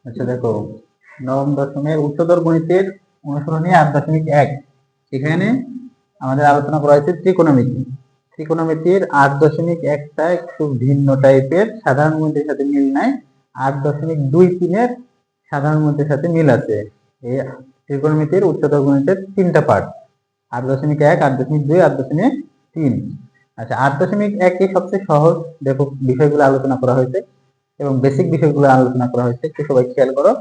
আচ্ছা দেখো, নবম দশমের উচ্চতর গণিতের অনুশীলনী 8.1 এখানে আমাদের আলোচনা করা হয়েছে ত্রিকোণমিতি। ত্রিকোণমিতির 8.1টা একটু ভিন্ন টাইপের, সাধারণ গণিতের সাথে মিল নাই। 8.23-এর সাধারণ গণিতের সাথে মিল আছে। এই ত্রিকোণমিতির উচ্চতর গণিতের 3টা পার্ট: 8.1, 8.2, 8.3। আচ্ছা, 8.1-এ সবচেয়ে সহজ দেখো বিষয়গুলো আলোচনা করা হয়েছে এবং বেসিক বিষয়গুলো আলোচনা করা হয়েছে, একটু সবাই খেয়াল করো।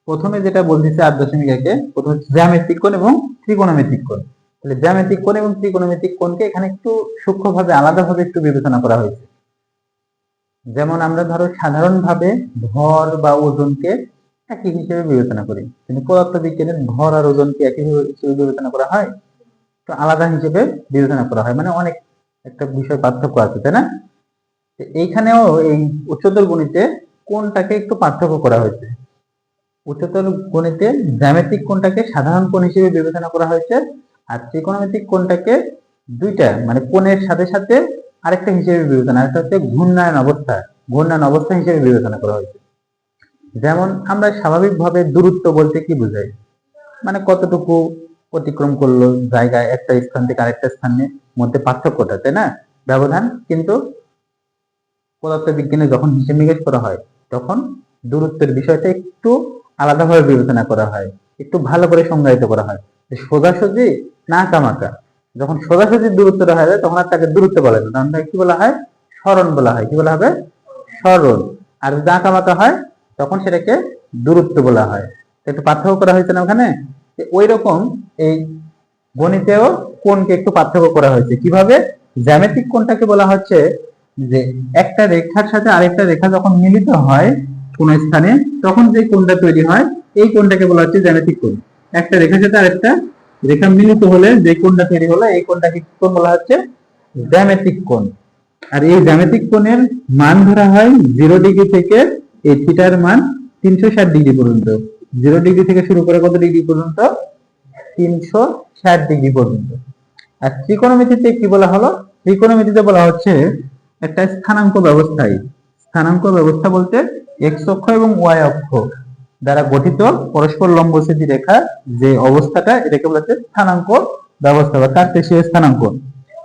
প্রথমে যেটা বলতেছে 8.1-এ, প্রথমে জ্যামিতিক কোণ এবং ত্রিকোণমিতিক কোণ। তাহলে জ্যামিতিক কোণ এবং ত্রিকোণমিতিক কোণকে এখানে একটু সূক্ষ্মভাবে আলাদাভাবে একটু বিবেচনা করা হয়েছে। যেমন আমরা ধরো সাধারণভাবে ভর বা ওজনকে একই হিসেবে বিবেচনা করি, কিন্তু পদার্থবিজ্ঞানের ভর আর ওজনকে একই হিসেবে বিবেচনা করা হয়, তো আলাদা হিসেবে বিবেচনা করা হয়, মানে অনেক একটা বিষয় পার্থক্য আছে, তাই না? এইখানেও এই উচ্চতর গণিতে কোণটাকে একটু পার্থক্য করা হয়েছে। উচ্চতর গণিতে জ্যামিতিক কোণটাকে সাধারণ কোণ হিসেবে বিবেচনা করা হয়েছে, আর ত্রিকোণমিতিক কোণটাকে দুইটা মানে কোণের সাথে সাথে আরেকটা হিসেবে বিবেচনা, একটা হচ্ছে ঘূর্ণায়ন অবস্থা হিসেবে বিবেচনা করা হয়েছে। যেমন আমরা স্বাভাবিকভাবে দূরত্ব বলতে কি বোঝাই, মানে কতটুকু অতিক্রম করলো জায়গায় একটা স্থান থেকে আরেকটা স্থানের মধ্যে পার্থক্যটা, তাই না? ব্যবধান। কিন্তু পদার্থবিজ্ঞানে যখন হিসেব নিকেশ করা হয় তখন দূরত্বের বিষয়টা একটু আলাদাভাবে বিবেচনা করা হয়, একটু ভালো করে সংজ্ঞায়িত করা হয়। সোজাসুজি না কামাকা, যখন সোজাসুজি দূরত্বটা হয়ে যায় তখন আর তাকে দূরত্ব বলা যায় না, তখন তাকে কি বলা হয়? সরণ বলা হয়। কি বলা হবে? সরণ। আর যদি না কামাকা হয় তখন সেটাকে দূরত্ব বলা হয়। একটু পার্থক্য করা হয়েছে না ওখানে? ওই রকম এই গণিতেও কোণকে একটু পার্থক্য করা হয়েছে। কিভাবে? জ্যামিতিক কোণটাকে বলা হচ্ছে যে একটা রেখার সাথে আরেকটা রেখা যখন মিলিত হয় কোন স্থানে, তখন যে কোণটা তৈরি হয় এই কোণটাকে বলা হচ্ছে জ্যামিতিক কোণ। একটা রেখার সাথে আরেকটা রেখা মিলিত হলে যে কোণটা তৈরি হলো এই কোণটাকে কি কোণ বলা হচ্ছে? জ্যামিতিক কোণ। আর এই জ্যামিতিক কোণের মান ধরা হয় 0 ডিগ্রি থেকে এই থিটার মান 360 ডিগ্রি পর্যন্ত। 0 ডিগ্রি থেকে শুরু করে কত ডিগ্রি পর্যন্ত? 360 ডিগ্রি পর্যন্ত। আর ত্রিকোণমিতিতে কি বলা হলো? ত্রিকোণমিতিতে বলা হচ্ছে একটা স্থানাঙ্ক ব্যবস্থায়। স্থানাঙ্ক ব্যবস্থা বলতে এক্স অক্ষ এবং ওয়াই অক্ষ দ্বারা গঠিত পরস্পর লম্বছেদী রেখা যে অবস্থাটা, এটাকে বলা হচ্ছে স্থানাঙ্ক ব্যবস্থা বা কার্টেসীয় স্থানাঙ্ক।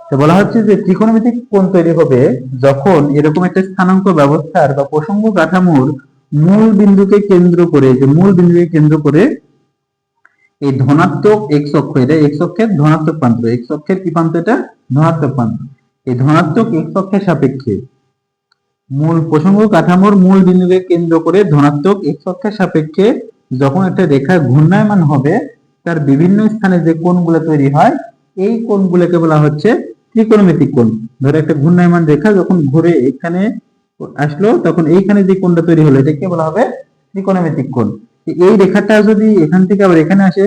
তো বলা হচ্ছে যে ত্রিকোণমিতিক কোণ তৈরি হবে যখন এরকম একটা স্থানাঙ্ক ব্যবস্থার বা প্রসঙ্গ কাঠামোর মূল বিন্দুকে কেন্দ্র করে, যে মূল বিন্দুকে কেন্দ্র করে এই ধনাত্মক এক্স অক্ষ, এটা এক্স অক্ষের ধনাত্মক প্রান্ত, এক্স অক্ষের কি প্রান্ত? এটা ধনাত্মক প্রান্ত। এই ধনাত্মক এক্স অক্ষের সাপেক্ষে মূল প্রসঙ্গ কাঠামোর মূল বিন্দুকে কেন্দ্র করে ধনাত্মক এক্স অক্ষের সাপেক্ষে যখন একটা রেখা ঘূর্ণায়মান হবে, তার বিভিন্ন স্থানে যে কোণগুলো তৈরি হয় এই কোণগুলোকে বলা হচ্ছে ত্রিকোণমিতিক কোণ। ধরো একটা ঘূর্ণায়মান রেখা যখন ঘুরে এখানে আসলো, তখন এইখানে যে কোণটা তৈরি হলো এটাকে বলা হবে ত্রিকোণমিতিক কোণ। এই রেখাটা যদি এখান থেকে আবার এখানে আসে,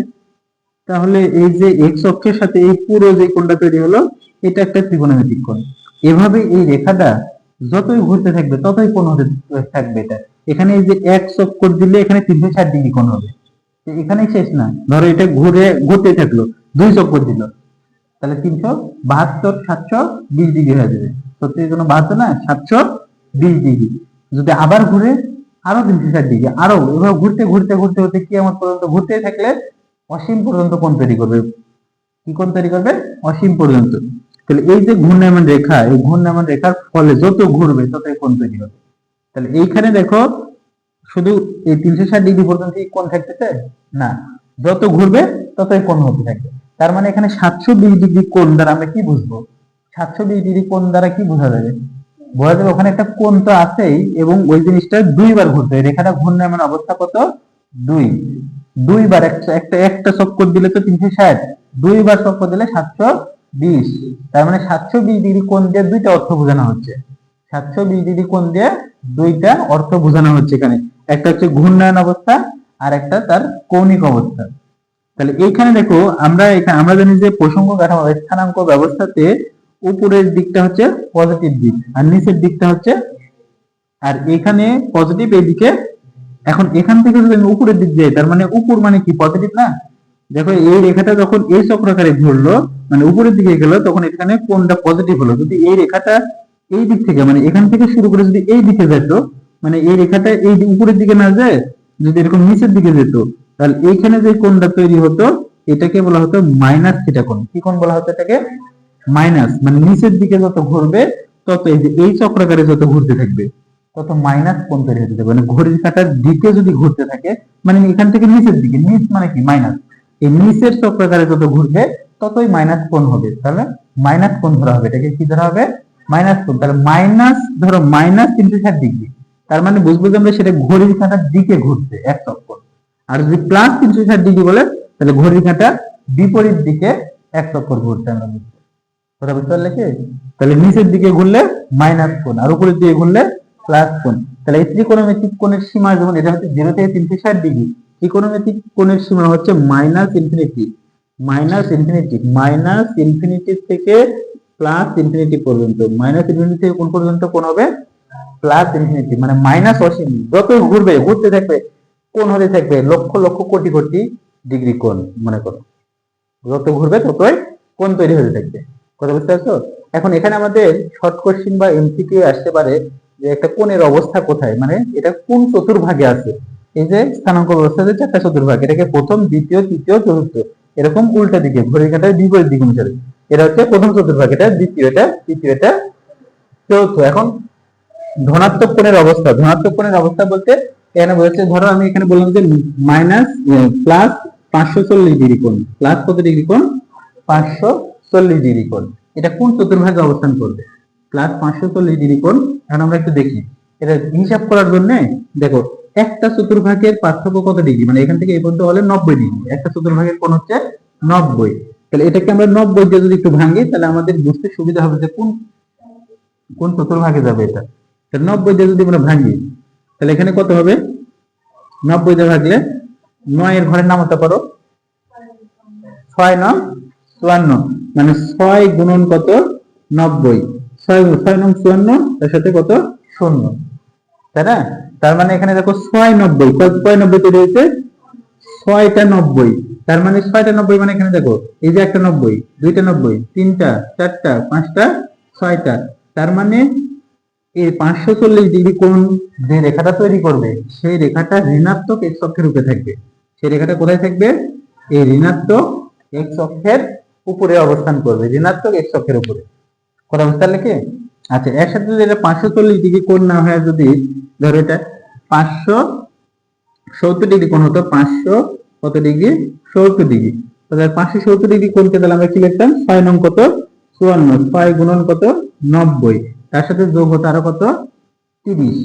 তাহলে এই যে এক্স অক্ষের সাথে এই পুরো যে কোণটা তৈরি হলো এটা একটা ত্রিকোণমিতিক কোণ। এভাবে এই রেখাটা যতই ঘুরতে থাকবে ততই কোণ হতে থাকবে। এটা এখানে এই যে এক চক্কর দিলে এখানে 360 ডিগ্রি কোণ হবে, এখানেই শেষ না। ধরো এটা ঘুরতে থাকলো, 2 চক্কর দিল, তাহলে 372 720 ডিগ্রি হয়ে যাবে। সত্যি কোনো 72 না, 720 ডিগ্রি। যদি আবার ঘুরে আরো 360 ডিগ্রি, আরো এভাবে ঘুরতে ঘুরতে ঘুরতে ঘুরতে কিয়ামত পর্যন্ত ঘুরতে থাকলে অসীম পর্যন্ত কোণ তৈরি করবে। কি কোণ তৈরি করবে? অসীম পর্যন্ত। তাহলে এই যে ঘূর্ণায়মান রেখা, এই ঘূর্ণায়মান রেখার ফলে যত ঘুরবে ততই কোণ তৈরি হবে। তাহলে এইখানে দেখো শুধু এই 360 ডিগ্রি পর্যন্ত কোণ থাকতেছে না, যত ঘুরবে ততই কোণ হতে থাকবে। তার মানে এখানে 720 ডিগ্রি কোণ দ্বারা আমরা কি বুঝবো? 720 ডিগ্রি কোণ দ্বারা কি বোঝা যাবে? বোঝা যাবে ওখানে একটা কোণ তো আছেই এবং ওই জিনিসটা দুইবার ঘুরতে হয়। রেখাটা ঘূর্ণায়মান অবস্থা কত? দুই। দুইবার একটা একটা একটা চক্কর দিলে তো 360, দুইবার চক্কর দিলে 720। তার মানে 720 ডিগ্রি কোণ দিয়ে দুইটা অর্থ বোঝানো হচ্ছে। 720 ডিগ্রি কোণ দিয়ে দুইটা অর্থ বোঝানো হচ্ছে এখানে। একটা হচ্ছে ঘূর্ণায়ন অবস্থা আর একটা তার কৌণিক অবস্থা। তাহলে এইখানে দেখো আমরা জানি যে প্রসঙ্গ কাঠামো স্থানাঙ্ক ব্যবস্থাতে উপরের দিকটা হচ্ছে পজিটিভ দিক আর নিচের দিকটা হচ্ছে, আর এখানে পজিটিভ এইদিকে। এখন এখান থেকে যদি আমি উপরের দিক যাই, তার মানে উপর মানে কি? পজিটিভ না? দেখো এই রেখাটা যখন এই চক্রাকারে ঘুরলো মানে উপরের দিকে গেল, তখন এখানে কোণটা পজিটিভ হলো। যদি এই রেখাটা এই দিক থেকে মানে এখান থেকে শুরু করে যদি এই দিকে যেত, মানে এই রেখাটা এই উপরের দিকে না যায়, যদি এরকম নিচের দিকে যেত, তাহলে এইখানে যে কোণটা তৈরি হতো এটাকে বলা হতো মাইনাস থিটা কোণ। কি কোণ বলা হতো এটাকে? মাইনাস, মানে নিচের দিকে যত ঘুরবে তত এই যে এই চক্রাকারে যত ঘুরতে থাকবে তত মাইনাস কোণ তৈরি হতে থাকবে। মানে ঘড়ির কাঁটার দিকে যদি ঘুরতে থাকে, মানে এখান থেকে নিচের দিকে, নিচ মানে কি মাইনাস, এই নিচের চক্রাকারে যত ঘুরবে ততই মাইনাস কোণ হবে। তাহলে মাইনাস কোণ ধরা হবে, এটাকে কি ধরা হবে? মাইনাস কোণ। তাহলে মাইনাস ধরো মাইনাস 360 ডিগ্রি, তার মানে বুঝবো যে আমরা সেটা ঘড়ির কাঁটার দিকে ঘুরছে এক চক্কর। আর যদি প্লাস 360 ডিগ্রি বলে তাহলে ঘড়ির কাঁটা বিপরীত দিকে এক চক্কর ঘুরছে। আমরা বুঝবো, কথা বুঝতে পারলে কি? তাহলে নিচের দিকে ঘুরলে মাইনাস কোণ আর উপরের দিকে ঘুরলে প্লাস কোণ। তাহলে এই ত্রিকোণমিতিক কোণের সীমা যেমন এটা হচ্ছে 0 থেকে 360 ডিগ্রি, ত্রিকোণমিতিক কোণের সীমা হচ্ছে মাইনাস ইনফিনিটি, মাইনাস ইনফিনিটি থেকে প্লাস ইনফিনিটি পর্যন্ত। মাইনাস ইনফিনিটি থেকে কোন পর্যন্ত কোণ হবে? প্লাস ইনফিনিটি, মানে মাইনাস অসীম, যতই ঘুরবে ঘুরতে থাকবে কোণ হতে থাকবে লক্ষ লক্ষ কোটি কোটি ডিগ্রি কোণ। মনে করো যত ঘুরবে ততই কোণ তৈরি হতে থাকবে। কথা বুঝতে পারছো? এখন এখানে আমাদের শর্ট কোশ্চেন বা এমসিকিউ আসতে পারে যে একটা কোণের অবস্থা কোথায়, মানে এটা কোন চতুর্ভাগে আছে। এই যে স্থানাঙ্ক ব্যবস্থাতে চারটা চতুর্ভাগ, এটাকে প্রথম, দ্বিতীয়, তৃতীয়, চতুর্থ, এরকম উল্টা দিকে ঘড়ির কাঁটার বিপরীত দিক অনুসারে। এটা হচ্ছে প্রথম চতুর্ভাগ, এটা দ্বিতীয়, এটা তৃতীয়, এটা চতুর্থ। এখন ধনাত্মক কোণের অবস্থা, ধনাত্মক কোণের অবস্থা বলতে এখানে বলেছে, ধরো আমি এখানে বললাম যে মাইনাস প্লাস 540 ডিগ্রি কোণ, প্লাস কত ডিগ্রি কোণ? 540 ডিগ্রি কোণ। এটা কোন চতুর্ভাগে অবস্থান করবে? প্লাস 540 ডিগ্রি কোণ। এখন আমরা একটু দেখি এটা হিসাব করার জন্য। দেখো একটা চতুর্ভাগের পার্থক্য কত ডিগ্রি, মানে এখান থেকে এই পর্যন্ত হলে 90 ডিগ্রি, একটা চতুর্ভাগের কোণ হচ্ছে 90। তাহলে এটাকে আমরা 90 দিয়ে যদি একটু ভাঙি তাহলে আমাদের বুঝতে সুবিধা হবে যে কোন কোন চতুর্ভাগে যাবে এটা। 90 দিয়ে যদি আমরা ভাঙি তাহলে এখানে কত হবে? 90 দিয়ে ভাগলে 9 এর ঘরের নামতা করো, 6 9 54, মানে 6 গুণন কত? 90, 6 9 54, তার সাথে কত? 0, তাই না? তার মানে এখানে দেখো 6 90, কয় 90 তৈরি হয়েছে? 6টা 90, তার মানে 6টা 90 মানে এখানে দেখো এই যে একটা 90, দুইটা 90, তিনটা, চারটা, পাঁচটা, 6টা, তার মানে এই 540 ডিগ্রি কোণ যে রেখাটা তৈরি করবে সেই রেখাটা ঋণাত্মক এক্স অক্ষের উপরে থাকবে। সেই রেখাটা কোথায় থাকবে? এই ঋণাত্মক এক্স অক্ষের উপরে অবস্থান করবে, ঋণাত্মক এক্স অক্ষের উপরে। কথা বুঝতে পারলে কি? আচ্ছা, এর সাথে যদি এটা 540 ডিগ্রি কোণ না হয়, যদি ধরো এটা 570 ডিগ্রি কোণ হতো, 500 কত ডিগ্রি? 70 ডিগ্রি। তাহলে 570 ডিগ্রি কোণকে তাহলে আমরা কি লিখতাম? 6 নং কত? 54, 6 গুণন কত? 90, তার সাথে যোগ হতো আরো কত? 30,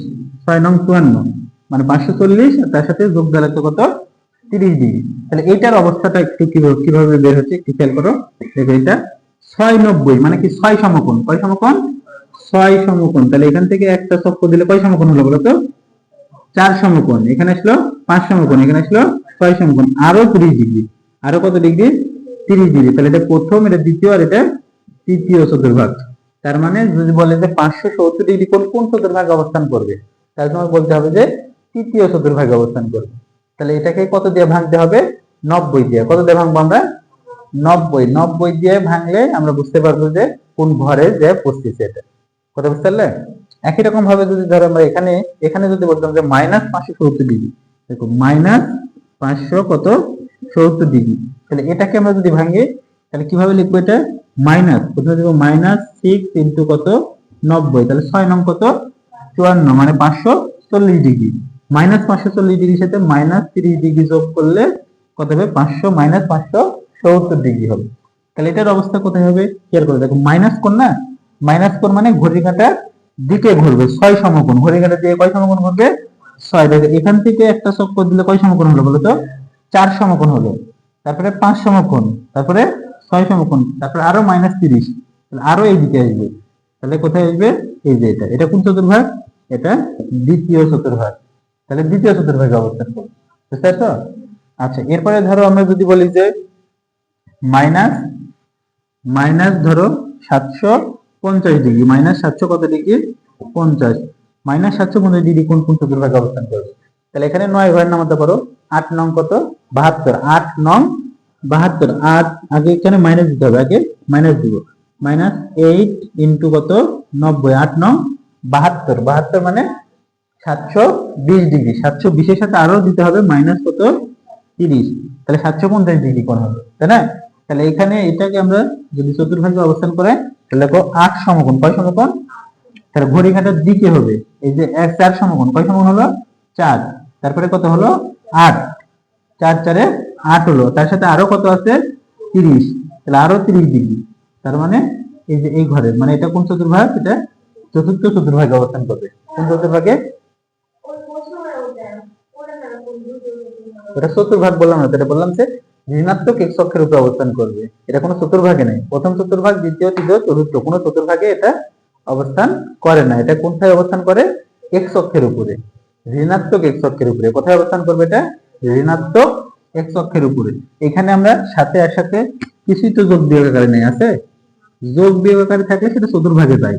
6 নং 54, মানে 540, আর তার সাথে যোগ দিলে তো কত? 30 ডিগ্রি। তাহলে এইটার অবস্থাটা একটু কিভাবে বের হচ্ছে একটু খেয়াল করো। দেখো এটা 690, মানে কি 6 সমকোণ। কয় সমকোণ? 6 সমকোণ। তাহলে এখান থেকে একটা চক্কর দিলে কয় সমকোণ হলো বলো তো? 4 সমকোণ। এখানে আসলো 5 সমকোণ, এখানে আসলো 6 সমকোণ, আরো 30 ডিগ্রি, আরো কত ডিগ্রি? 30 ডিগ্রি। তাহলে এটা প্রথম, এটা দ্বিতীয়, আর এটা তৃতীয় চতুর্ভাগ। তার মানে যদি বলে যে 570 ডিগ্রি কোণ কোন চতুর্ভাগে অবস্থান করবে, তাহলে তোমার বলতে হবে যে তৃতীয় চতুর্ভাগে অবস্থান করবে। তাহলে এটাকে কত দিয়ে ভাঙতে হবে? 90 দিয়ে। কত দিয়ে ভাঙবো আমরা? 90 দিয়ে ভাঙলে আমরা বুঝতে পারবো যে কোন ঘরে যে পড়তেছে এটা। কথা বুঝতে পারলে? একই রকম ভাবে যদি ধরো আমরা এখানে এখানে যদি বলতাম যে মাইনাস 570 ডিগ্রি, দেখো মাইনাস 500 কত? 70 ডিগ্রি। তাহলে এটাকে আমরা যদি ভাঙি তাহলে কিভাবে লিখবো? এটা মাইনাস, প্রথমে দেবো মাইনাস 6 ইন্টু কত? 90, তাহলে 6 নং কত? 54, মানে 540 ডিগ্রি। মাইনাস 540 ডিগ্রির সাথে মাইনাস 30 ডিগ্রি যোগ করলে কত হবে? 500 মাইনাস 570 ডিগ্রি হবে। তাহলে এটার অবস্থা কোথায় হবে খেয়াল করে দেখো, মাইনাস কোণ না, মাইনাস কোণ মানে ঘড়ির কাঁটার দিকে ঘুরবে, 6 সমকোণ। ঘড়ির কাঁটার দিকে কয় সমকোণ ঘুরবে? 6। দেখো এখান থেকে একটা চক্কর দিলে কয় সমকোণ হলো বলো তো? 4 সমকোণ হলো, তারপরে 5 সমকোণ, তারপরে 6 সমকোণ, তারপরে আরো মাইনাস 30, আরো এই দিকে আসবে। তাহলে কোথায় আসবে? এই যে এটা। এটা কোন চতুর্ভাগ? এটা দ্বিতীয় চতুর্ভাগ। তাহলে দ্বিতীয় চতুর্ভাগে অবস্থান করবে, বুঝতে পারছো? আচ্ছা, এরপরে ধরো আমরা যদি বলি যে মাইনাস মাইনাস ধরো 750 ডিগ্রি, মাইনাস 700 কত ডিগ্রি? 50, মাইনাস 750 ডিগ্রি কোন কোন চতুর্ভাগে অবস্থান করবে? তাহলে এখানে 9 ঘরের নামাতে পারো, 8 নং কত? 72, 8 নং 72, 8 আগে এখানে মাইনাস দিতে হবে, আগে মাইনাস দিব, মাইনাস 8 ইন্টু কত? 90, 8 নং 72, 72 মানে 720 ডিগ্রি। 720-এর সাথে আরো দিতে হবে মাইনাস কত, 30, তাহলে 750 ডিগ্রি কোণ হবে, তাই না? তাহলে এখানে এটাকে আমরা যদি চতুর্ভাগে অবস্থান করে তাহলে দেখো 8 সমকোণ, কয় সমকোণ? তাহলে ঘড়ি কাঁটার দিকে হবে এই যে 4 সমকোণ, কয় সমকোণ হলো? 4, তারপরে কত হলো? 8, 4 4 8 হলো, তার সাথে আরো কত আছে? 30, তাহলে আরো 30 ডিগ্রি। তার মানে এই যে এই ঘরের মানে এটা কোন চতুর্ভাগ? এটা চতুর্থ চতুর্ভাগে অবস্থান করবে। কোন চতুর্ভাগে? এটা চতুর্ভাগ বললাম না, এটা বললাম যে ঋণাত্মক এক্স অক্ষের উপরে অবস্থান করবে। এটা কোনো চতুর্ভাগে নেই, প্রথম চতুর্ভাগ, দ্বিতীয়, তৃতীয়, চতুর্থ কোনো চতুর্ভাগে এটা অবস্থান করে না। এটা কোথায় অবস্থান করে? এক্স অক্ষের উপরে, ঋণাত্মক এক্স অক্ষের উপরে। কোথায় অবস্থান করবে এটা? ঋণাত্মক এক্স অক্ষের উপরে। এখানে আমরা সাথে একসাথে কিছুই তো যোগ বিয়োগ আকারে নেই, আছে? যোগ বিয়োগ আকারে থাকলে সেটা চতুর্ভাগে যায়।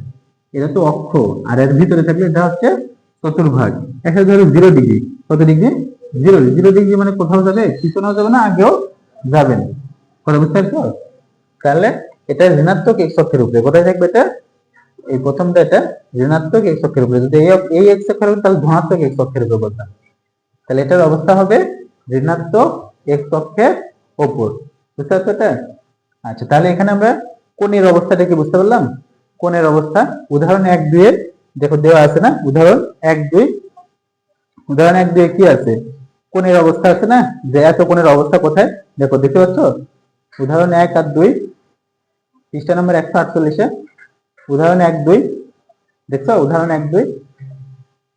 এটা তো অক্ষ, আর এর ভিতরে থাকলে এটা হচ্ছে চতুর্ভাগ। একটা ধরো 0 ডিগ্রি, কত ডিগ্রি? 0 ডিগ্রি মানে কোথাও যাবে, পিছনেও যাবে না, আগেও যাবে না। কথা বুঝতে পারছো? তাহলে এটা ঋণাত্মক এক্স অক্ষের উপরে। কোথায় থাকবে এটা? এই প্রথমটা এটা ঋণাত্মক এক্স অক্ষের উপরে। যদি এই এক্স অক্ষের উপরে, তাহলে ধনাত্মক এক্স অক্ষের উপরে বলতাম। তাহলে এটার অবস্থা হবে ঋণাত্মক এক্স অক্ষের উপর। বুঝতে পারছো এটা? আচ্ছা, তাহলে এখানে আমরা কোণের অবস্থাটা কি বুঝতে পারলাম? কোণের অবস্থা উদাহরণ 1 2 এর দেখো দেওয়া আছে না? উদাহরণ 1 2, উদাহরণ 1 2 কি আছে? কোণের অবস্থা আছে না, যে এত কোণের অবস্থা কোথায় দেখো, দেখতে পাচ্ছ? উদাহরণ 1 আর 2, পৃষ্ঠা নম্বর 148-এ উদাহরণ 1 2 দেখছো? উদাহরণ 1 2,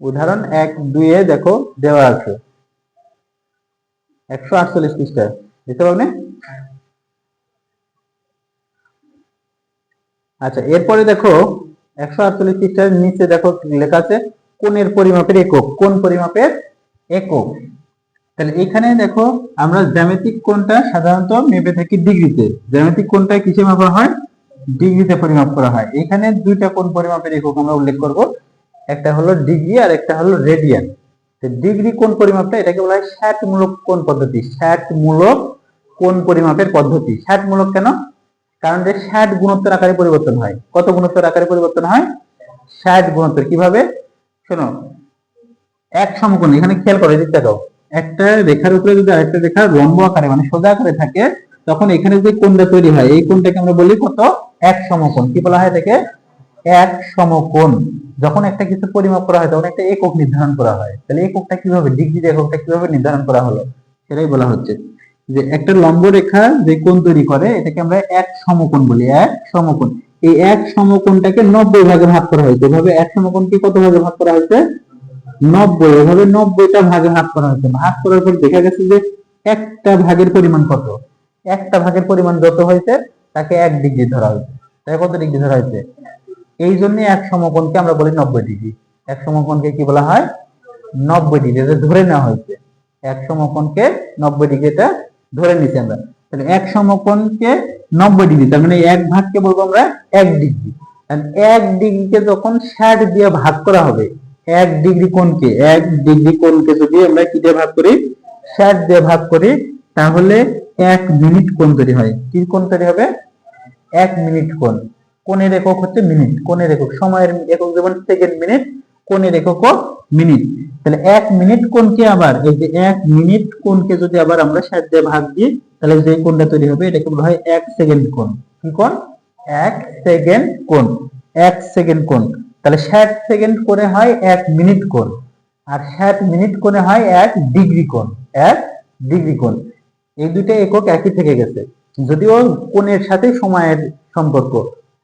উদাহরণ 1 2 এ দেখো দেওয়া আছে 148 পৃষ্ঠা, দেখতে পাবে? আচ্ছা, এরপরে দেখো 148 পৃষ্ঠার নিচে দেখো লেখা আছে কোণের পরিমাপের একক। কোণ পরিমাপের একক। তাহলে এখানে দেখো আমরা জ্যামিতিক কোণটা সাধারণত মেপে থাকি ডিগ্রিতে। জ্যামিতিক কোণটা কিসে মাপা হয়? ডিগ্রিতে পরিমাপ করা হয়। এখানে দুইটা কোণ পরিমাপের একক আমরা উল্লেখ করব, একটা হলো ডিগ্রি আর একটা হলো রেডিয়ান। তো ডিগ্রি কোণ পরিমাপটা এটাকে বলা হয় ষাটমূলক কোণ পদ্ধতি। ষাটমূলক কোণ পরিমাপের পদ্ধতি। ষাটমূলক কেন? কারণ যে 60 গুণোত্তর আকারে পরিবর্তন হয়। কত গুণোত্তর আকারে পরিবর্তন হয়? 60 গুণোত্তর। কিভাবে? শোনো, এক সমকোণ, এখানে খেয়াল করো, এদিকটা দাও। একটা রেখার উপরে যদি আরেকটা রেখা লম্ব আকারে মানে সোজা আকারে থাকে, তখন এখানে যে কোণটা তৈরি হয় এই কোণটাকে আমরা বলি কত? এক সমকোণ। কি বলা হয় এটাকে? এক সমকোণ। যখন একটা কিছু পরিমাপ করা হয় তখন একটা একক নির্ধারণ করা হয়। তাহলে এককটা কিভাবে, ডিগ্রির এককটা কিভাবে নির্ধারণ করা হলো সেটাই বলা হচ্ছে। যে একটা লম্ব রেখা যে কোণ তৈরি করে এটাকে আমরা এক সমকোণ বলি। এক সমকোণ। এই এক সমকোণটাকে 90 ভাগে ভাগ করা হয়েছে। এভাবে এক সমকোণকে কত ভাগে ভাগ করা হয়েছে? 90। এভাবে 90টা ভাগে ভাগ করা হয়েছে। ভাগ করার পর দেখা গেছে যে একটা ভাগের পরিমাণ কত? একটা ভাগের পরিমাণ যত হয়েছে তাকে 1 ডিগ্রি ধরা হয়েছে। তাই কত ডিগ্রি ধরা হয়েছে? এই জন্য এক সমকোণকে আমরা বলি 90 ডিগ্রি। এক সমকোণকে কি বলা হয়? 90 ডিগ্রি। এটা ধরে নেওয়া হয়েছে। এক সমকোণকে 90 ডিগ্রি, এটা ধরে নিছি আমরা। তাহলে এক সমকোণকে 90 ডিগ্রি, তার মানে এক ভাগকে বলবো আমরা 1 ডিগ্রি। এক ডিগ্রিকে যখন 60 দিয়ে ভাগ করা হবে, 1 ডিগ্রি কোণকে, 1 ডিগ্রি কোণকে যদি আমরা কি দিয়ে ভাগ করি? 60 দিয়ে ভাগ করি, তাহলে 1 মিনিট কোণ তৈরি হয়। কি কোণ তৈরি হবে? 1 মিনিট কোণ। কোণের একক হচ্ছে মিনিট। কোণের একক, সময়ের একক যেমন সেকেন্ড, মিনিট, কোণের একক মিনিট। তাহলে 1 মিনিট কোণকে আবার এই যে 1 মিনিট কোণকে যদি আবার আমরা 60 দিয়ে ভাগ দিই, তাহলে যে কোণটা তৈরি হবে এটাকে বলা হয় 1 সেকেন্ড কোণ। কি কোণ? 1 সেকেন্ড কোণ। 1 সেকেন্ড কোণ। তাহলে 60 সেকেন্ড কোণে হয় 1 মিনিট কোণ, আর 60 মিনিট কোণে হয় 1 ডিগ্রি কোণ। 1 ডিগ্রি কোণ। এই দুটো একক একই থেকে গেছে, যদিও কোণের সাথে সময়ের সম্পর্ক।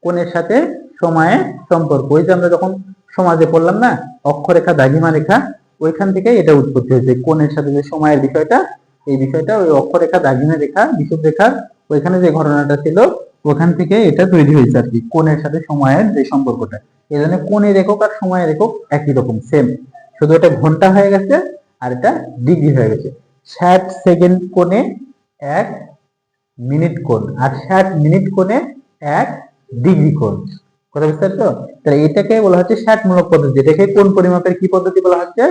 কোণের সাথে সময়ের সম্পর্ক, ওই যে আমরা যখন সমাজে পড়লাম না, অক্ষরেখা দ্রাঘিমা রেখা, ওইখান থেকে এটা উৎপত্তি হয়েছে। কোণের সাথে যে সময়ের বিষয়টা, এই বিষয়টা ওই অক্ষরেখা দ্রাঘিমা রেখা বিষুব রেখার ওইখানে যে ঘটনাটা ছিল ওখান থেকে এটা তৈরি হয়েছে আর কি, কোণের সাথে সময়ের যে সম্পর্কটা। এই জন্য কোণের একক আর সময়ের একক একই রকম, সেম, শুধু এটা ঘন্টা হয়ে গেছে আর এটা ডিগ্রি হয়ে গেছে। 60 সেকেন্ড কোণে 1 মিনিট কোণ, আর 60 মিনিট কোণে 1 ডিগ্রি কোণ। কথা বুঝতে পারছো? তাহলে এটাকে বলা হচ্ছে ষাটমূলক পদ্ধতি। এটাকে কোণ পরিমাপের কি পদ্ধতি বলা হচ্ছে?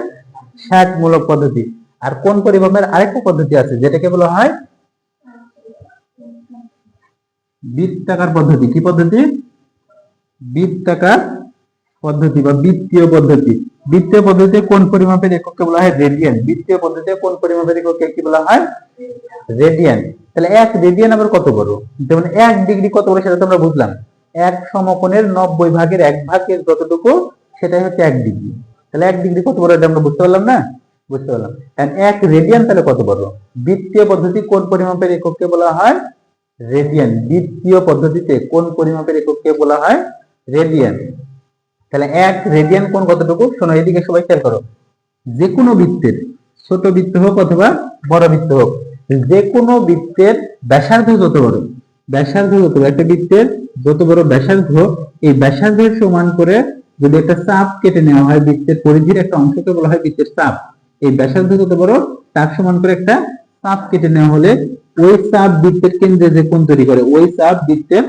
ষাটমূলক পদ্ধতি। আর কোণ পরিমাপের আরেকটা পদ্ধতি আছে যেটাকে বলা হয় বৃত্তাকার পদ্ধতি। কি পদ্ধতি? বৃত্তাকার পদ্ধতি বা বৃত্তীয় পদ্ধতি। বৃত্তীয় পদ্ধতিতে কোন পরিমাপের একককে বলা হয় রেডিয়ান। বৃত্তীয় পদ্ধতিতে কোন পরিমাপের একককে কি বলা হয় রেডিয়ান। তাহলে 1 রেডিয়ান আবার কত বড়, যেমন 1 ডিগ্রি কত বড় সেটা তো আমরা বুঝলাম। এক সমকোণের 90 ভাগের 1 ভাগের যতটুকু সেটাই হচ্ছে 1 ডিগ্রি। তাহলে 1 ডিগ্রি কত বড় এটা আমরা বুঝতে পারলাম না, বুঝতে পারলাম। এন্ড 1 রেডিয়ান তাহলে কত বড়। বৃত্তীয় পদ্ধতি কোন পরিমাপের একককে বলা হয় রেডিয়ান। বৃত্তীয় পদ্ধতিতে কোন পরিমাপের একককে বলা হয় রেডিয়ান। তাহলে 1 রেডিয়ান কোণ কতটুকু, শোনো এদিকে সবাই খেয়াল করো। যে কোনো বৃত্তের, ছোট বৃত্ত হোক অথবা বড় বৃত্ত হোক, যে কোনো বৃত্তের ব্যাসার্ধ যত বড়, ব্যাসার্ধ যত বড়, একটা বৃত্তের যত বড় ব্যাসার্ধ, এই ব্যাসার্ধের সমান করে যদি একটা চাপ কেটে নেওয়া হয়, বৃত্তের পরিধির একটা অংশকে বলা হয় বৃত্তের চাপ। এই ব্যাসার্ধ যত বড় তার সমান করে একটা চাপ কেটে নেওয়া হলে ওই চাপ বৃত্তের কেন্দ্রে যে কোণ তৈরি করে, ওই চাপ বৃত্তের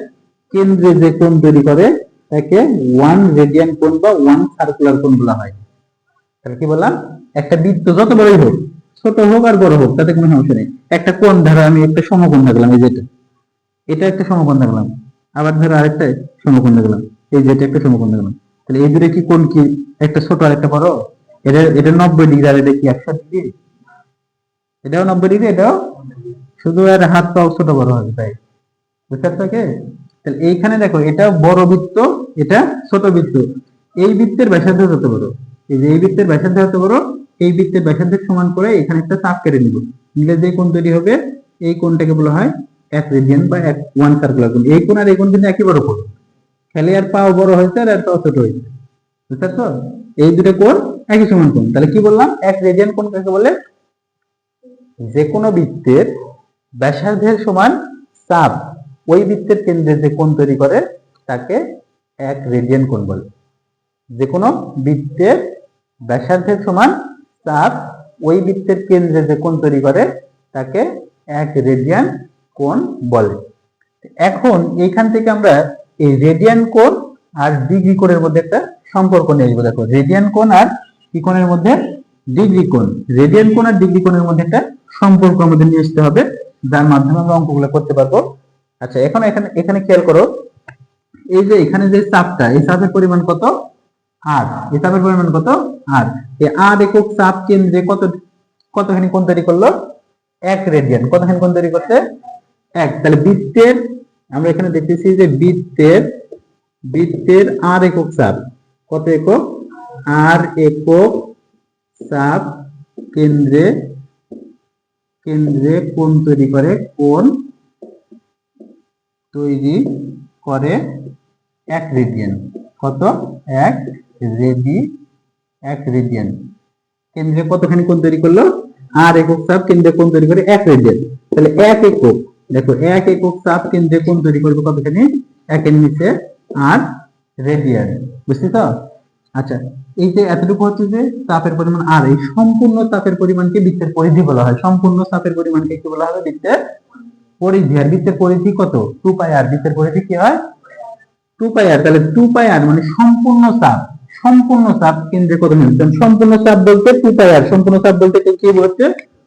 কেন্দ্রে যে কোণ তৈরি করে তাকে 1 রেডিয়ান কোণ বা 1 সার্কুলার কোণ বলা হয়। তাহলে কি বললাম, একটা বৃত্ত যত বড়ই হোক, ছোট হোক আর বড় হোক, তাতে কোনো সমস্যা নেই। একটা কোণ ধরো আমি একটা সমকোণ দেখলাম, এই যেটা, এটা একটা সমকোণ দেখলাম, আবার ধরো আরেকটা সমকোণ দেখলাম, এই যেটা একটা সমকোণ দেখলাম। তাহলে এই দুটো কি কোণ কি, একটা ছোট আর একটা বড়? এটা এটা 90 ডিগ্রি আর এটা কি 100 ডিগ্রি? এটাও 90 ডিগ্রি, এটাও, শুধু আর হাত পাও ছোট বড় হবে তাই, বুঝতে পারছো কি? তাহলে এইখানে দেখো, এটা বড় বৃত্ত, এটা ছোট বৃত্ত। এই বৃত্তের ব্যাসার্ধ যত বড়, এই যে এই বৃত্তের ব্যাসার্ধ যত বড়, এই বৃত্তের ব্যাসার্ধের সমান করে এখানে একটা চাপ কেটে নিব, নিলে যে কোণ তৈরি হবে এই কোণটাকে বলা হয় 1 রেডিয়ান বা 1 সার্কুলার কোণ। এই কোণ আর এই কোণ কিন্তু একই বড় কোণ, খালি আর পাও বড় হয়েছে আর পাও ছোট হয়েছে, বুঝতে পারছো? এই দুটো কোণ একই সমান কোণ। তাহলে কি বললাম, 1 রেডিয়ান কোণ কাকে বলে, যে কোনো বৃত্তের ব্যাসার্ধের সমান চাপ ওই বৃত্তের কেন্দ্রে যে কোণ তৈরি করে তাকে 1 রেডিয়ান কোণ বলে। যে কোনো বৃত্তের ব্যাসার্ধের সমান চাপ ওই বৃত্তের কেন্দ্রে যে কোণ তৈরি করে তাকে 1 রেডিয়ান কোণ বলে। এখন এইখান থেকে আমরা এই রেডিয়ান কোণ আর ডিগ্রি কোণের মধ্যে একটা সম্পর্ক নিয়ে আসবো। দেখো, রেডিয়ান কোণ আর কি কোণের মধ্যে, ডিগ্রি কোণ। রেডিয়ান কোণ আর ডিগ্রি কোণের মধ্যে একটা সম্পর্ক আমাদের নিয়ে আসতে হবে, যার মাধ্যমে আমরা অঙ্কগুলো করতে পারবো। আচ্ছা, এখন এখানে এখানে খেয়াল করো, এই যে এখানে যে চাপটা, এই চাপের পরিমাণ কত, আর এই চাপের পরিমাণ কত, আর এই আর একক চাপ কেন্দ্রে কতখানি কোণ তৈরি করলো, 1 রেডিয়ান। কতখানি কোণ তৈরি করতে, 1। তাহলে বৃত্তের, আমরা এখানে দেখতেছি যে বৃত্তের আর একক চাপ কত একক, আর একক চাপ কেন্দ্রে কোণ তৈরি করে, কোণ তৈরি করে 1 রেডিয়ান। কত, 1 রেডিয়ান। কেন্দ্রে কতখানি কোণ তৈরি করলো, আর একক চাপ কেন্দ্রে কোণ তৈরি করে 1 রেডিয়ান। তাহলে 1 একক, দেখো 1 একক চাপ কেন্দ্রে কোণ তৈরি করবে কতখানি, 1 এর নিচে 8 রেডিয়ান, বুঝলি তো? আচ্ছা, এই যে এতটুকু হচ্ছে যে চাপের পরিমাণ, আর এই সম্পূর্ণ চাপের পরিমাণকে বৃত্তের পরিধি বলা হয়। সম্পূর্ণ চাপের পরিমাণকে কি বলা হবে, বৃত্তের পরিধি। আর বৃত্তের পরিধি কত, 2 পাই আর। বৃত্তের পরিধি কি হয়, 2 পাই আর। তাহলে 2 পাই আর মানে সম্পূর্ণ চাপ, সম্পূর্ণ চাপ কেন্দ্রে কত মিটার। সম্পূর্ণ চাপ বলতে 2 পাই আর, সম্পূর্ণ চাপ বলতে কি বলছে,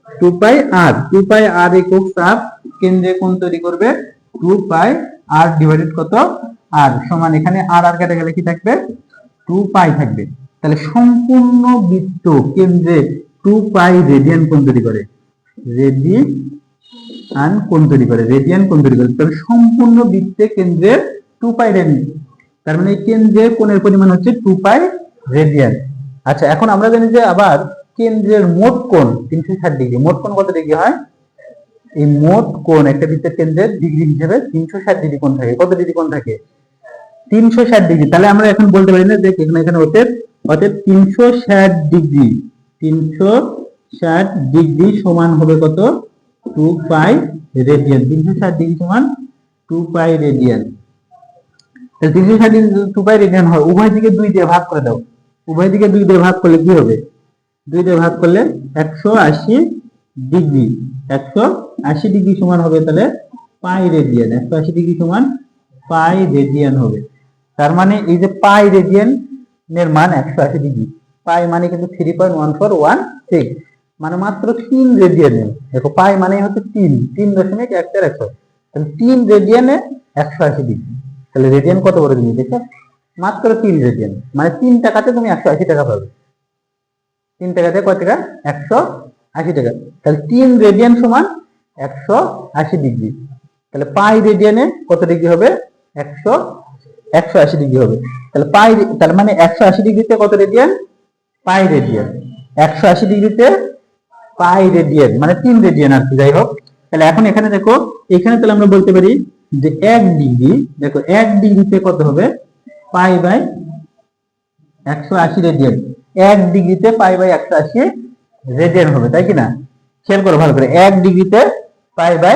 2 পাই আর। 2 পাই আর একক চাপ কেন্দ্রে কোণ তৈরি করবে 2 পাই আর ডিভাইডেড কত, আর সমান, এখানে আর আর কেটে গেলে কি থাকবে, 2 পাই থাকবে। তাহলে সম্পূর্ণ বৃত্ত কেন্দ্রে 2 পাই রেডিয়ান কোণ তৈরি করে, রেডিয়ান কোণ তৈরি করে, রেডিয়ান কোণ তৈরি করে। তাহলে সম্পূর্ণ বৃত্তে কেন্দ্রে 2 পাই রেডিয়ান, তার মানে কেন্দ্রে কোণের পরিমাণ হচ্ছে 2 পাই রেডিয়ান। আচ্ছা, এখন আমরা জানি যে আবার কেন্দ্রের মোট কোণ 360 ডিগ্রি। মোট কোণ কত ডিগ্রি হয়, এই মোট কোণ একটা বৃত্তের কেন্দ্রের ডিগ্রি হিসেবে 360 ডিগ্রি কোণ থাকে। কত ডিগ্রি কোণ থাকে, 360 ডিগ্রি। তাহলে আমরা এখন বলতে পারি না যে এখানে অতএব 360 ডিগ্রি, 360 ডিগ্রি সমান হবে কত, 2 পাই রেডিয়ান। 360 ডিগ্রি সমান 2 পাই রেডিয়ান। তাহলে 360 ডিগ্রি 2 পাই রেডিয়ান হয়, উভয় দিকে 2 দিয়ে ভাগ করে দাও। উভয় দিকে 2 দিয়ে ভাগ করলে কি হবে, 2 দিয়ে ভাগ করলে 180 ডিগ্রি। 180 ডিগ্রি সমান হবে তাহলে পাই রেডিয়ান। 180 ডিগ্রি সমান পাই রেডিয়ান হবে। তার মানে এই যে পাই রেডিয়ান এর মান 180 ডিগ্রি। পাই মানে কিন্তু 3.1416, মানে মাত্র 3 রেডিয়ানে। দেখো, পাই মানে হচ্ছে 3.1416। তাহলে 3 রেডিয়ানে 180 ডিগ্রি। তাহলে রেডিয়ান কত বড় জিনিস দেখো, মাত্র 3 রেডিয়ান, মানে 3 টাকাতে তুমি 180 টাকা পাবে। 3 টাকাতে কত টাকা? 180 টাকা। তাহলে 3 রেডিয়ান সমান 180 ডিগ্রি। তাহলে পাই রেডিয়ানে কত ডিগ্রি হবে? 180 ডিগ্রি হবে। তাহলে তার মানে 180 ডিগ্রিতে কত রেডিয়ান? পাই রেডিয়ান। 180 ডিগ্রিতে পাই রেডিয়ান মানে 3 রেডিয়ান আর কি, যাই হোক। তাহলে এখন এখানে দেখো, এখানে তাহলে আমরা বলতে পারি যে 1 ডিগ্রি, দেখো 1 ডিগ্রিতে কত হবে? Pi by 180 radian. 1 ডিগ্রিতে পাই বাই 180 রেডিয়ান হবে, তাই কি না? খেয়াল করো ভালো করে, 1 ডিগ্রিতে পাই বাই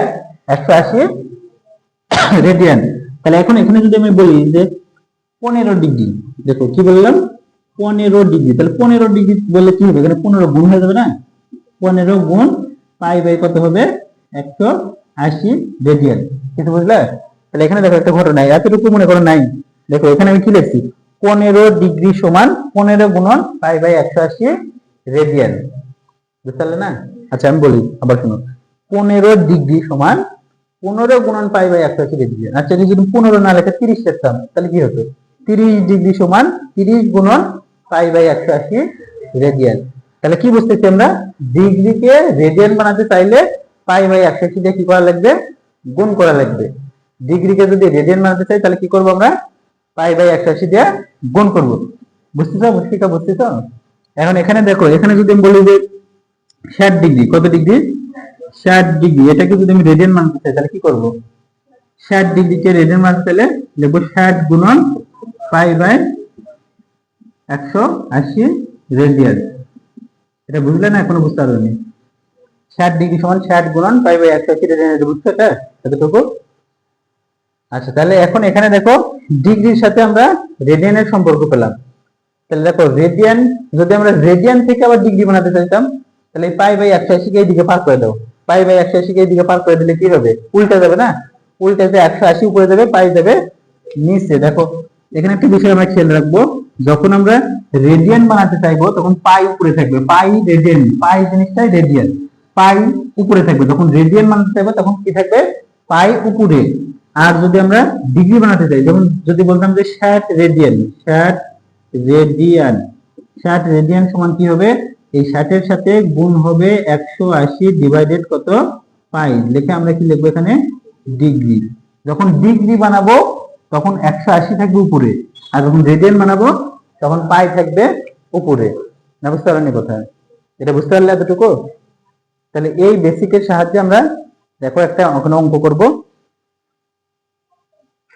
180 রেডিয়ান। তাহলে এখন এখানে যদি আমি বলি যে 15 ডিগ্রি, দেখো কি বললাম? 15 ডিগ্রি। তাহলে 15 ডিগ্রি বললে কি হবে? এখানে 15 গুণ হয়ে যাবে না? 15 গুণ পাই বাই কত হবে? 180 রেডিয়ান। কিছু বুঝলে? তাহলে এখানে দেখো একটা ঘটনা, এতটুকু মনে করো নাই। দেখো এখানে আমি কি লিখছি? 15 ডিগ্রি সমান 15 গুণন পাই বাই 180 রেডিয়ান। বুঝতে পারলে না? আচ্ছা আমি বলি আবার শুনো, 15 ডিগ্রি সমান 15 গুণন পাই বাই 180 রেডিয়ান। আচ্ছা যদি 15 না লেখে 30 লিখতাম তাহলে কি হতো? 30 ডিগ্রি সমান 30 গুণন পাই বাই 180 রেডিয়ান। তাহলে কি বুঝতেছি আমরা? ডিগ্রিকে রেডিয়ান বানাতে চাইলে পাই বাই 180 দিয়ে কি করা লাগবে? গুণ করা লাগবে। ডিগ্রিকে যদি রেডিয়ান বানাতে চাই তাহলে কি করব আমরা? পাই বাই 180 দিয়ে গুণ করব। বুঝতেছো? বুঝতেছো? এখন এখানে দেখো, এখানে যদি আমি বলি যে 60 ডিগ্রি, কত ডিগ্রি? 60 ডিগ্রি। এটাকে যদি আমি রেডিয়ান মানতে চাই তাহলে কি করব? 60 ডিগ্রিকে রেডিয়ান মানতে চাইলে লিখব 60 গুণন পাই বাই 180 রেডিয়ান। এটা বুঝলে না? এখনো বুঝতে পারোনি? 60 ডিগ্রি সমান 60 গুণন পাই বাই 180 রেডিয়ান। এটা বুঝছো? এটা এতটুকু? আচ্ছা তাহলে এখন এখানে দেখো, ডিগ্রির সাথে আমরা রেডিয়ানের সম্পর্ক পেলাম। তাহলে দেখো রেডিয়ান, যদি আমরা রেডিয়ান থেকে আবার ডিগ্রি বানাতে চাইতাম তাহলে পাই বাই 180 কে এইদিকে পার করে দাও। পাই বাই 180 কে এইদিকে পার করে দিলে কি হবে? উল্টা যাবে না? উল্টাতে 180 উপরে যাবে, পাই যাবে নিচে। দেখো এখানে একটা বিষয় আমরা খেয়াল রাখবো, যখন আমরা রেডিয়ান বানাতে চাইবো তখন পাই উপরে থাকবে। পাই রেডিয়ান, পাই জিনিসটাই রেডিয়ান, পাই উপরে থাকবে। যখন রেডিয়ান বানাতে চাইবো তখন কি থাকবে? পাই উপরে। আর যদি আমরা ডিগ্রি বানাতে চাই, যেমন যদি বলতাম যে 60 রেডিয়ান, 60 রেডিয়ান, 60 রেডিয়ান সমান কি হবে? এই 60 এর সাথে গুণ হবে 180 ডিভাইডেড কত? পাই। লিখে আমরা কি লিখবো এখানে? ডিগ্রি। যখন ডিগ্রি বানাবো তখন 180 থাকবে উপরে, আর যখন রেডিয়ান বানাবো তখন পাই থাকবে উপরে। না বুঝতে পারলেন কথা? এটা বুঝতে পারলে এতটুকু? তাহলে এই বেসিকের সাহায্যে আমরা দেখো একটা অঙ্ক করব।